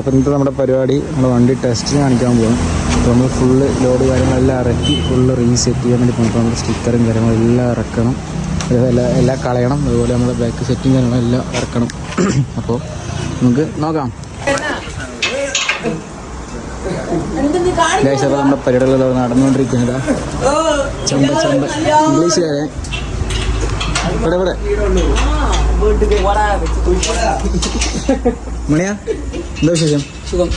അപ്പോൾ ഇന്നത്തെ നമ്മുടെ പരിപാടി നമ്മുടെ വണ്ടി ടെസ്റ്റ് കാണിക്കാൻ പോകും. അപ്പോൾ നമ്മൾ ഫുള്ള് ലോഡ് കാര്യങ്ങളെല്ലാം ഇറക്കി ഫുള്ള് റീസെറ്റ് ചെയ്യാൻ വേണ്ടി പോകും. നമ്മുടെ സ്റ്റിക്കറും കാര്യങ്ങളെല്ലാം ഇറക്കണം, അതേപോലെ എല്ലാം കളയണം, അതുപോലെ നമ്മുടെ ബാക്ക് സെറ്റിങ് കാര്യങ്ങളെല്ലാം ഇറക്കണം. അപ്പോൾ നമുക്ക് നോക്കാം. ഗൈസ്, അപ്പോൾ നമ്മുടെ പരിപാടികൾ നടന്നുകൊണ്ടിരിക്കുന്നത് ഇംഗ്ലീഷുകാരെ ഇവിടെ മണിയാ, എന്താ വിശേഷം? സുഖം.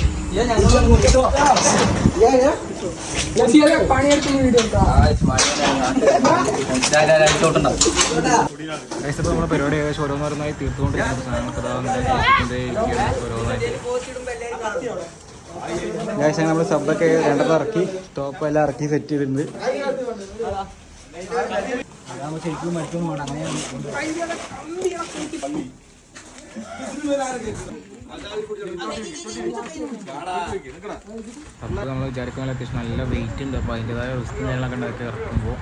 നമ്മുടെ പരിപാടി ഏകദേശം ഓരോന്നോരോന്നായി തീർത്തുകൊണ്ടിരിക്കുന്ന സാധനങ്ങൾ നമ്മൾ സബ്ബൊക്കെ രണ്ടെണ്ണം ഇറക്കി, ടോപ്പ് എല്ലാം ഇറക്കി സെറ്റ് ചെയ്തിട്ടുണ്ട്. ശരിക്കും മറ്റൊന്നും വേണം, അങ്ങനെയാണ് അപ്പോൾ നമ്മൾ വിചാരിക്കുന്ന അത്യാവശ്യം നല്ല വെയിറ്റ് ഉണ്ട്. അപ്പോൾ അതിൻ്റെതായ റിസ്ക് കാര്യങ്ങളൊക്കെ ഉണ്ടാക്കി ഇറക്കുമ്പോൾ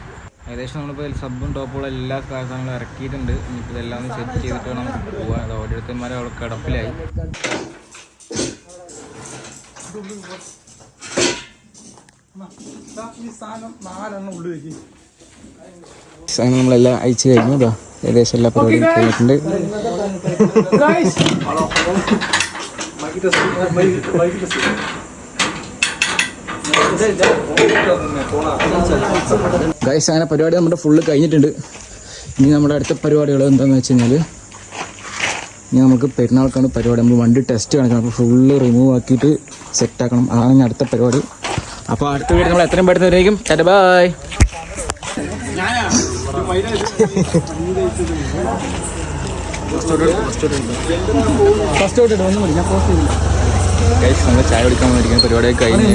ഏകദേശം നമ്മളിപ്പോൾ സബും ടോപ്പുകളും എല്ലാ സാധനങ്ങളും ഇറക്കിയിട്ടുണ്ട്. ഇനിയിപ്പോൾ ഇതെല്ലാം സെറ്റ് ചെയ്തിട്ട് വേണം പോകാൻ. അത് ഓരോരുത്തന്മാരെ അവിടെ കിടപ്പിലായി. സാധനം നമ്മളെല്ലാം അയച്ചു കഴിഞ്ഞു. കേട്ടോ, ഏകദേശം എല്ലാ പരിപാടിയും കഴിഞ്ഞിട്ടുണ്ട്. ഗൈസ്, അങ്ങനെ പരിപാടി നമ്മുടെ ഫുള്ള് കഴിഞ്ഞിട്ടുണ്ട്. ഇനി നമ്മുടെ അടുത്ത പരിപാടികൾ എന്താണെന്ന് വെച്ച് കഴിഞ്ഞാൽ, ഇനി നമുക്ക് പെരുന്നാൾക്കാണ് പരിപാടി. നമ്മൾ വണ്ടി ടെസ്റ്റ് കാണിക്കണം. അപ്പോൾ ഫുള്ള് റിമൂവ് ആക്കിയിട്ട് സെറ്റാക്കണം. അതാണ് ഇനി അടുത്ത പരിപാടി. അപ്പോൾ അടുത്ത വീട് നമ്മൾ എത്രയും പെട്ടെന്ന് വരെയും ടാറ്റാ ബൈ. ഫസ്റ്റ് ഔട്ട് ഇട്ട് ഒന്നും മതി, ഞാൻ പോസ്റ്റ് ചെയ്തില്ല. ഗൈസ്, നമ്മൾ ചായ കുടിക്കാൻ വേണ്ടിയിരിക്കുന്ന പരിപാടിയൊക്കെ കഴിഞ്ഞ്